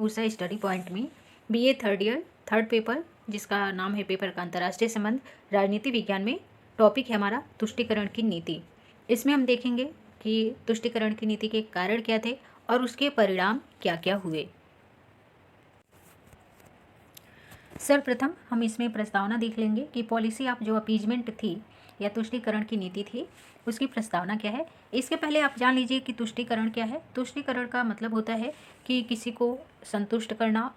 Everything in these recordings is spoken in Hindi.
दूसरा स्टडी पॉइंट में BA third year third paper, जिसका नाम है पेपर का अंतर्राष्ट्रीय संबंध राजनीति विज्ञान में, टॉपिक है हमारा तुष्टिकरण की नीति। इसमें हम देखेंगे कि तुष्टिकरण की नीति के कारण क्या थे और उसके परिणाम क्या क्या हुए। सर्वप्रथम हम इसमें प्रस्तावना देख लेंगे कि पॉलिसी ऑफ जो अपीजमेंट थी या तुष्टिकरण की नीति थी उसकी प्रस्तावना क्या है। इसके पहले आप जान लीजिए कि तुष्टिकरण क्या है। तुष्टिकरण का मतलब होता है कि किसी को संतुष्ट करना,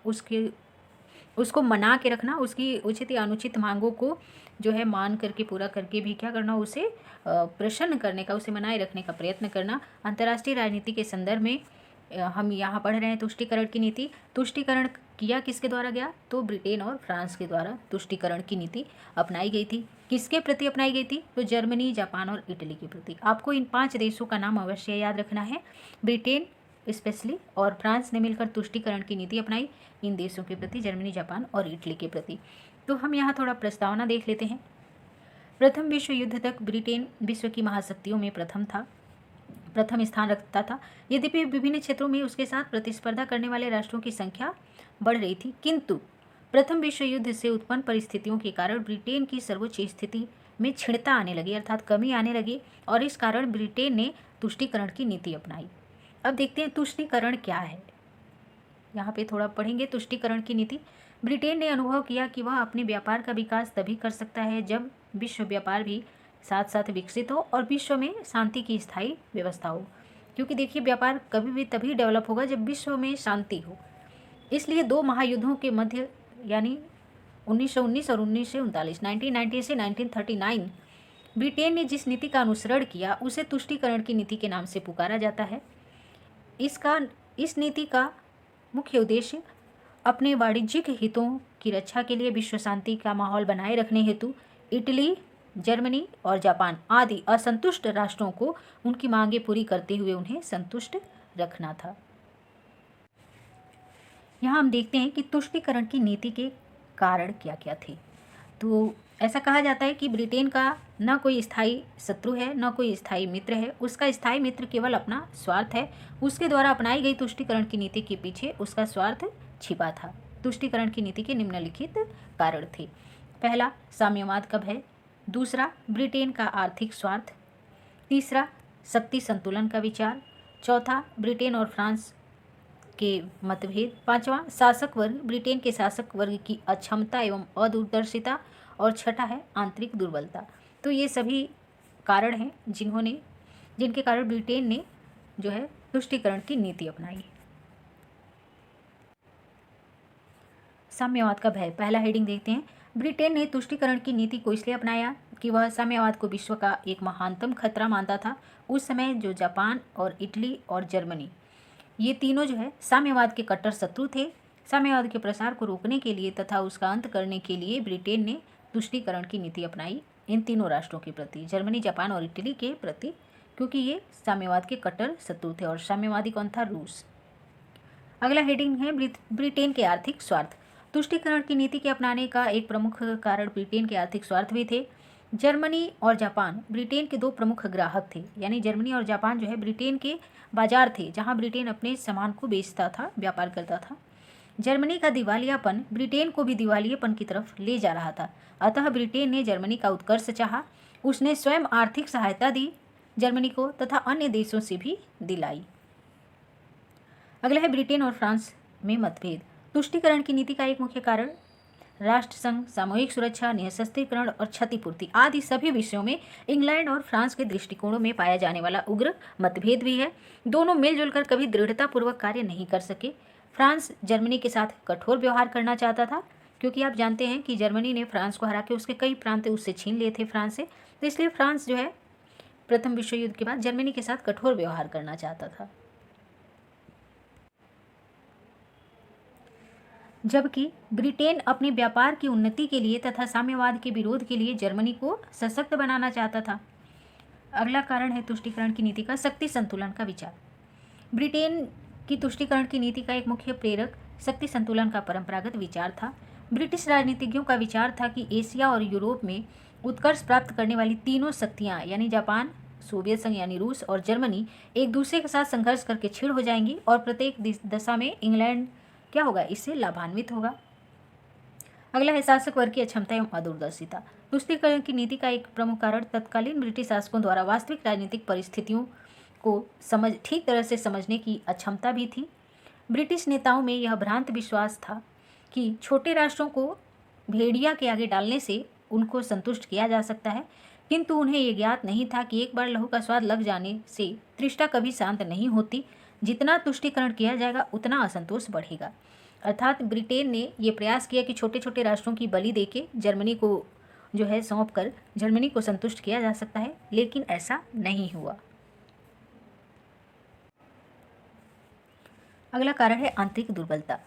उसको मना के रखना, उसकी उचित या अनुचित मांगों को जो है मान करके पूरा करके भी क्या करना, उसे प्रसन्न करने का, उसे मनाए रखने का प्रयत्न करना। अंतर्राष्ट्रीय राजनीति के संदर्भ में हम यहाँ पढ़ रहे हैं तुष्टिकरण की नीति। तुष्टिकरण किया किसके द्वारा गया, तो ब्रिटेन और फ्रांस के द्वारा तुष्टिकरण की नीति अपनाई गई थी। किसके प्रति अपनाई गई थी, तो जर्मनी, जापान और इटली के प्रति। आपको इन 5 देशों का नाम अवश्य याद रखना है। ब्रिटेन स्पेशली और फ्रांस ने मिलकर तुष्टिकरण की नीति अपनाई इन देशों के प्रति, जर्मनी, जापान और इटली के प्रति। तो हम यहाँ थोड़ा प्रस्तावना देख लेते हैं। प्रथम विश्व युद्ध तक ब्रिटेन विश्व की महाशक्तियों में प्रथम स्थान रखता था। यद्यपि विभिन्न क्षेत्रों में उसके साथ प्रतिस्पर्धा करने वाले राष्ट्रों की संख्या बढ़ रही थी, किंतु प्रथम विश्व युद्ध से उत्पन्न परिस्थितियों के कारण ब्रिटेन की सर्वोच्च स्थिति में क्षीणता आने लगी, अर्थात कमी आने लगी, और इस कारण ब्रिटेन ने तुष्टिकरण की नीति अपनाई। अब देखते हैं तुष्टिकरण क्या है। यहाँ पे थोड़ा पढ़ेंगे तुष्टिकरण की नीति। ब्रिटेन ने अनुभव किया कि वह अपने व्यापार का विकास तभी कर सकता है जब विश्व व्यापार भी साथ साथ विकसित हो और विश्व में शांति की स्थायी व्यवस्था हो। क्योंकि देखिए, व्यापार कभी भी तभी डेवलप होगा जब विश्व में शांति हो। इसलिए 2 महायुद्धों के मध्य यानी 1919 और 1939, 1990 से 1939, ब्रिटेन ने जिस नीति का अनुसरण किया उसे तुष्टिकरण की नीति के नाम से पुकारा जाता है। इस नीति का मुख्य उद्देश्य अपने वाणिज्यिक हितों की रक्षा के लिए विश्व शांति का माहौल बनाए रखने हेतु इटली, जर्मनी और जापान आदि असंतुष्ट राष्ट्रों को उनकी मांगें पूरी करते हुए उन्हें संतुष्ट रखना था। यहाँ हम देखते हैं कि तुष्टिकरण की नीति के कारण क्या क्या थे। तो ऐसा कहा जाता है कि ब्रिटेन का न कोई स्थायी शत्रु है, न कोई स्थायी मित्र है। उसका स्थायी मित्र केवल अपना स्वार्थ है। उसके द्वारा अपनाई गई तुष्टिकरण की नीति के पीछे उसका स्वार्थ छिपा था। तुष्टिकरण की नीति के निम्नलिखित कारण थे। पहला, साम्यवाद का भय। दूसरा, ब्रिटेन का आर्थिक स्वार्थ। तीसरा, शक्ति संतुलन का विचार। चौथा, ब्रिटेन और फ्रांस के मतभेद। पांचवा, शासक वर्ग, ब्रिटेन के शासक वर्ग की अक्षमता एवं अदूरदर्शिता। और छठा है आंतरिक दुर्बलता। तो ये सभी कारण हैं जिनके कारण ब्रिटेन ने जो है तुष्टिकरण की नीति अपनाई। साम्यवाद का भय, पहला हेडिंग देखते हैं। ब्रिटेन ने तुष्टिकरण की नीति को इसलिए अपनाया कि वह साम्यवाद को विश्व का एक महानतम खतरा मानता था। उस समय जो जापान और इटली और जर्मनी, ये तीनों जो है साम्यवाद के कट्टर शत्रु थे। साम्यवाद के प्रसार को रोकने के लिए तथा उसका अंत करने के लिए ब्रिटेन ने तुष्टिकरण की नीति अपनाई इन तीनों राष्ट्रों के प्रति, जर्मनी, जापान और इटली के प्रति, क्योंकि ये साम्यवाद के कट्टर शत्रु थे। और साम्यवादी कौन था, रूस। अगला हेडिंग है ब्रिटेन के आर्थिक स्वार्थ। तुष्टिकरण की नीति के अपनाने का एक प्रमुख कारण ब्रिटेन के आर्थिक स्वार्थ भी थे। जर्मनी और जापान ब्रिटेन के 2 प्रमुख ग्राहक थे। यानी जर्मनी और जापान जो है ब्रिटेन के बाजार थे, जहां ब्रिटेन अपने सामान को बेचता था, व्यापार करता था। जर्मनी का दिवालियापन ब्रिटेन को भी दिवालियेपन की तरफ ले जा रहा था। अतः ब्रिटेन ने जर्मनी का उत्कर्ष चाहा। उसने स्वयं आर्थिक सहायता दी जर्मनी को तथा अन्य देशों से भी दिलाई। अगला है ब्रिटेन और फ्रांस में मतभेद। तुष्टिकरण की नीति का एक मुख्य कारण राष्ट्र संघ, सामूहिक सुरक्षा, निःशस्त्रीकरण और क्षतिपूर्ति आदि सभी विषयों में इंग्लैंड और फ्रांस के दृष्टिकोणों में पाया जाने वाला उग्र मतभेद भी है। दोनों मिलजुल कर कभी दृढ़तापूर्वक कार्य नहीं कर सके। फ्रांस जर्मनी के साथ कठोर व्यवहार करना चाहता था, क्योंकि आप जानते हैं कि जर्मनी ने फ्रांस को हरा के उसके कई प्रांत उससे छीन लिए थे फ्रांस से। तो इसलिए फ्रांस जो है प्रथम विश्व युद्ध के बाद जर्मनी के साथ कठोर व्यवहार करना चाहता था। जबकि ब्रिटेन अपने व्यापार की उन्नति के लिए तथा साम्यवाद के विरोध के लिए जर्मनी को सशक्त बनाना चाहता था। अगला कारण है तुष्टिकरण की नीति का शक्ति संतुलन का विचार। ब्रिटेन की तुष्टिकरण की नीति का एक मुख्य प्रेरक शक्ति संतुलन का परंपरागत विचार था। ब्रिटिश राजनीतिज्ञों का विचार था कि एशिया और यूरोप में उत्कर्ष प्राप्त करने वाली तीनों शक्तियाँ यानी जापान, सोवियत संघ यानी रूस और जर्मनी एक दूसरे के साथ संघर्ष करके क्षीण हो जाएंगी और प्रत्येक दशा में इंग्लैंड क्या होगा, इससे लाभान्वित होगा। अगला है शासक वर्ग की अक्षमता एवं अदूरदर्शिता। तुष्टीकरण की नीति का एक प्रमुख कारण तत्कालीन ब्रिटिश शासकों द्वारा वास्तविक राजनीतिक परिस्थितियों को ठीक तरह से समझने की अक्षमता भी थी। ब्रिटिश नेताओं में यह भ्रांत विश्वास था कि छोटे राष्ट्रों को भेड़िया के आगे डालने से उनको संतुष्ट किया जा सकता है, किंतु उन्हें ये ज्ञात नहीं था कि एक बार लहू का स्वाद लग जाने से तृष्णा कभी शांत नहीं होती। जितना तुष्टीकरण किया जाएगा उतना असंतोष बढ़ेगा। अर्थात ब्रिटेन ने ये प्रयास किया कि छोटे छोटे राष्ट्रों की बलि देके जर्मनी को जो है सौंप कर जर्मनी को संतुष्ट किया जा सकता है, लेकिन ऐसा नहीं हुआ। अगला कारण है आंतरिक दुर्बलता।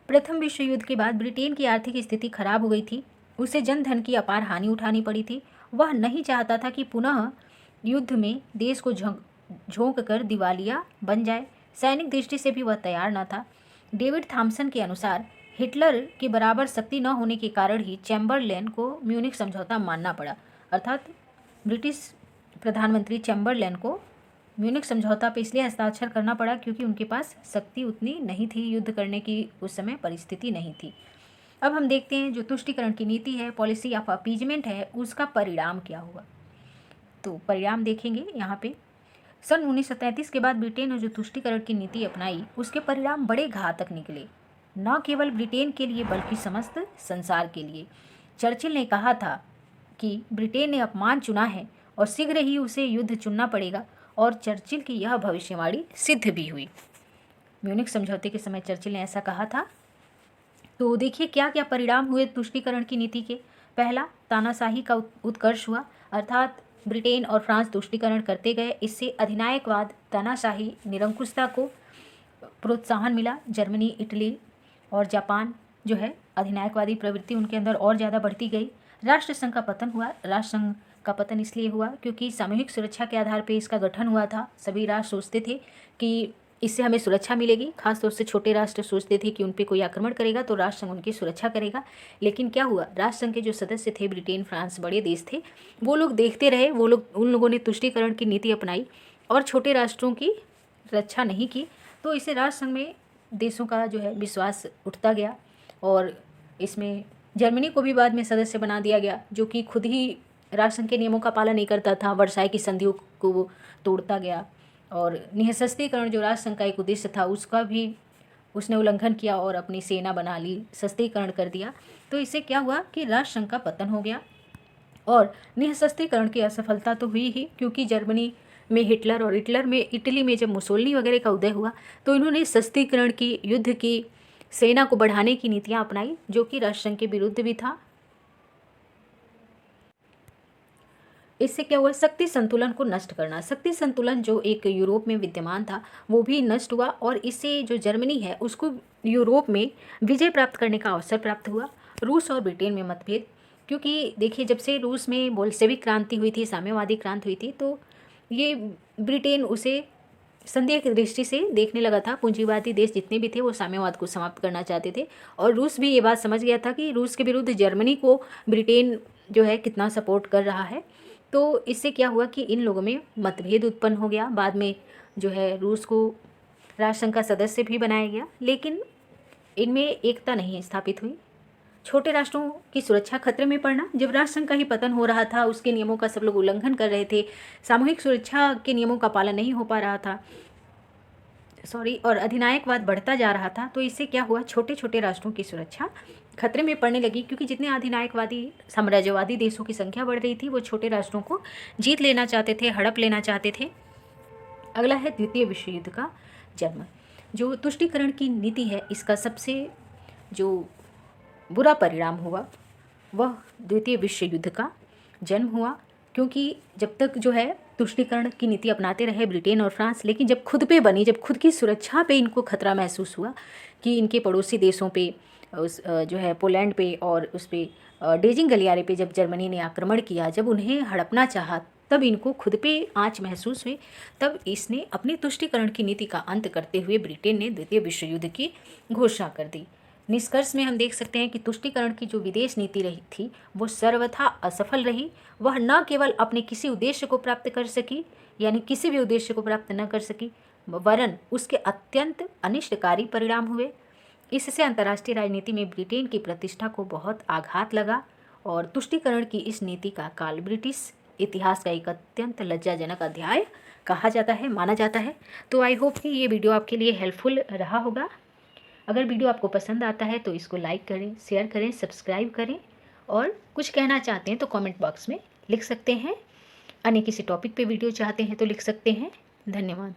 प्रथम विश्व युद्ध के बाद ब्रिटेन की आर्थिक स्थिति खराब हो गई थी। उसे जनधन की अपार हानि उठानी पड़ी थी। वह नहीं चाहता था कि पुनः युद्ध में देश को झोंक कर दिवालिया बन जाए। सैनिक दृष्टि से भी वह तैयार न था। डेविड थॉमसन के अनुसार हिटलर के बराबर शक्ति न होने के कारण ही चैम्बरलेन को म्यूनिख समझौता मानना पड़ा। अर्थात ब्रिटिश प्रधानमंत्री चैम्बरलेन को म्यूनिख समझौता पे इसलिए हस्ताक्षर करना पड़ा क्योंकि उनके पास शक्ति उतनी नहीं थी, युद्ध करने की उस समय परिस्थिति नहीं थी। अब हम देखते हैं जो तुष्टीकरण की नीति है, पॉलिसी ऑफ अपीजमेंट है, उसका परिणाम क्या हुआ। तो परिणाम देखेंगे यहाँ पे। सन 1933 के बाद ब्रिटेन ने जो तुष्टीकरण की नीति अपनाई उसके परिणाम बड़े घातक निकले, न केवल ब्रिटेन के लिए बल्कि समस्त संसार के लिए। चर्चिल ने कहा था कि ब्रिटेन ने अपमान चुना है और शीघ्र ही उसे युद्ध चुनना पड़ेगा, और चर्चिल की यह भविष्यवाणी सिद्ध भी हुई। म्यूनिख समझौते के समय चर्चिल ने ऐसा कहा था। तो देखिए क्या क्या परिणाम हुए तुष्टीकरण की नीति के। पहला, तानाशाही का उत्कर्ष हुआ, अर्थात ब्रिटेन और फ्रांस तुष्टीकरण करते गए। इससे अधिनायकवाद, तानाशाही, निरंकुशता को प्रोत्साहन मिला। जर्मनी, इटली और जापान जो है अधिनायकवादी प्रवृत्ति उनके अंदर और ज़्यादा बढ़ती गई। राष्ट्रसंघ का पतन हुआ। राष्ट्रसंघ का पतन इसलिए हुआ क्योंकि सामूहिक सुरक्षा के आधार पर इसका गठन हुआ था। सभी राष्ट्र सोचते थे कि इससे हमें सुरक्षा मिलेगी। खासतौर से छोटे राष्ट्र सोचते थे कि उन पर कोई आक्रमण करेगा तो राष्ट्रसंघ उनकी सुरक्षा करेगा। लेकिन क्या हुआ, राष्ट्रसंघ के जो सदस्य थे, ब्रिटेन, फ्रांस, बड़े देश थे, वो लोग देखते रहे। उन लोगों ने तुष्टीकरण की नीति अपनाई और छोटे राष्ट्रों की रक्षा नहीं की। तो इससे राष्ट्रसंघ में देशों का जो है विश्वास उठता गया और इसमें जर्मनी को भी बाद में सदस्य बना दिया गया, जो कि खुद ही राष्ट्रसंघ के नियमों का पालन नहीं करता था। वर्साई की संधियों को वो तोड़ता गया और निःशस्त्रीकरण जो राष्ट्रसंघ का एक उद्देश्य था उसका भी उसने उल्लंघन किया और अपनी सेना बना ली, शस्त्रीकरण कर दिया। तो इससे क्या हुआ कि राष्ट्रसंघ का पतन हो गया। और निःशस्त्रीकरण की असफलता तो हुई ही, क्योंकि जर्मनी में हिटलर और इटली में जब मुसोलिनी वगैरह का उदय हुआ तो इन्होंने शस्त्रीकरण की, युद्ध की, सेना को बढ़ाने की नीतियाँ अपनाई, जो कि राष्ट्रसंघ के विरुद्ध भी था। इससे क्या हुआ, शक्ति संतुलन को नष्ट करना। शक्ति संतुलन जो एक यूरोप में विद्यमान था वो भी नष्ट हुआ और इससे जो जर्मनी है उसको यूरोप में विजय प्राप्त करने का अवसर प्राप्त हुआ। रूस और ब्रिटेन में मतभेद, क्योंकि देखिए जब से रूस में बोल्शेविक क्रांति हुई थी, साम्यवादी क्रांति हुई थी, तो ये ब्रिटेन उसे संदेह की दृष्टि से देखने लगा था। पूंजीवादी देश जितने भी थे वो साम्यवाद को समाप्त करना चाहते थे और रूस भी ये बात समझ गया था कि रूस के विरुद्ध जर्मनी को ब्रिटेन जो है कितना सपोर्ट कर रहा है। तो इससे क्या हुआ कि इन लोगों में मतभेद उत्पन्न हो गया। बाद में जो है रूस को राष्ट्रसंघ का सदस्य भी बनाया गया, लेकिन इनमें एकता नहीं स्थापित हुई। छोटे राष्ट्रों की सुरक्षा खतरे में पड़ना, जब राष्ट्रसंघ का ही पतन हो रहा था, उसके नियमों का सब लोग उल्लंघन कर रहे थे, सामूहिक सुरक्षा के नियमों का पालन नहीं हो पा रहा था, और अधिनायकवाद बढ़ता जा रहा था। तो इससे क्या हुआ, छोटे छोटे राष्ट्रों की सुरक्षा खतरे में पड़ने लगी, क्योंकि जितने अधिनायकवादी साम्राज्यवादी देशों की संख्या बढ़ रही थी वो छोटे राष्ट्रों को जीत लेना चाहते थे, हड़प लेना चाहते थे। अगला है द्वितीय विश्व युद्ध का जन्म। जो तुष्टीकरण की नीति है इसका सबसे जो बुरा परिणाम हुआ वह द्वितीय विश्व युद्ध का जन्म हुआ, क्योंकि जब तक जो है तुष्टीकरण की नीति अपनाते रहे ब्रिटेन और फ्रांस, लेकिन जब खुद पे बनी, जब खुद की सुरक्षा पे इनको खतरा महसूस हुआ कि इनके पड़ोसी देशों पे उस जो है पोलैंड पे और उस पे डेजिंग गलियारे पे जब जर्मनी ने आक्रमण किया, जब उन्हें हड़पना चाहा, तब इनको खुद पे आँच महसूस हुई। तब इसने अपनी तुष्टीकरण की नीति का अंत करते हुए ब्रिटेन ने द्वितीय विश्व युद्ध की घोषणा कर दी। निष्कर्ष में हम देख सकते हैं कि तुष्टीकरण की जो विदेश नीति रही थी वो सर्वथा असफल रही। वह न केवल अपने किसी उद्देश्य को प्राप्त कर सकी, यानी किसी भी उद्देश्य को प्राप्त न कर सकी, वरन उसके अत्यंत अनिष्टकारी परिणाम हुए। इससे अंतर्राष्ट्रीय राजनीति में ब्रिटेन की प्रतिष्ठा को बहुत आघात लगा और तुष्टीकरण की इस नीति का काल ब्रिटिश इतिहास का एक अत्यंत लज्जाजनक अध्याय कहा जाता है, माना जाता है। तो आई होप कि ये वीडियो आपके लिए हेल्पफुल रहा होगा। अगर वीडियो आपको पसंद आता है तो इसको लाइक करें, शेयर करें, सब्सक्राइब करें और कुछ कहना चाहते हैं तो कमेंट बॉक्स में लिख सकते हैं। अन्य किसी टॉपिक पे वीडियो चाहते हैं तो लिख सकते हैं। धन्यवाद।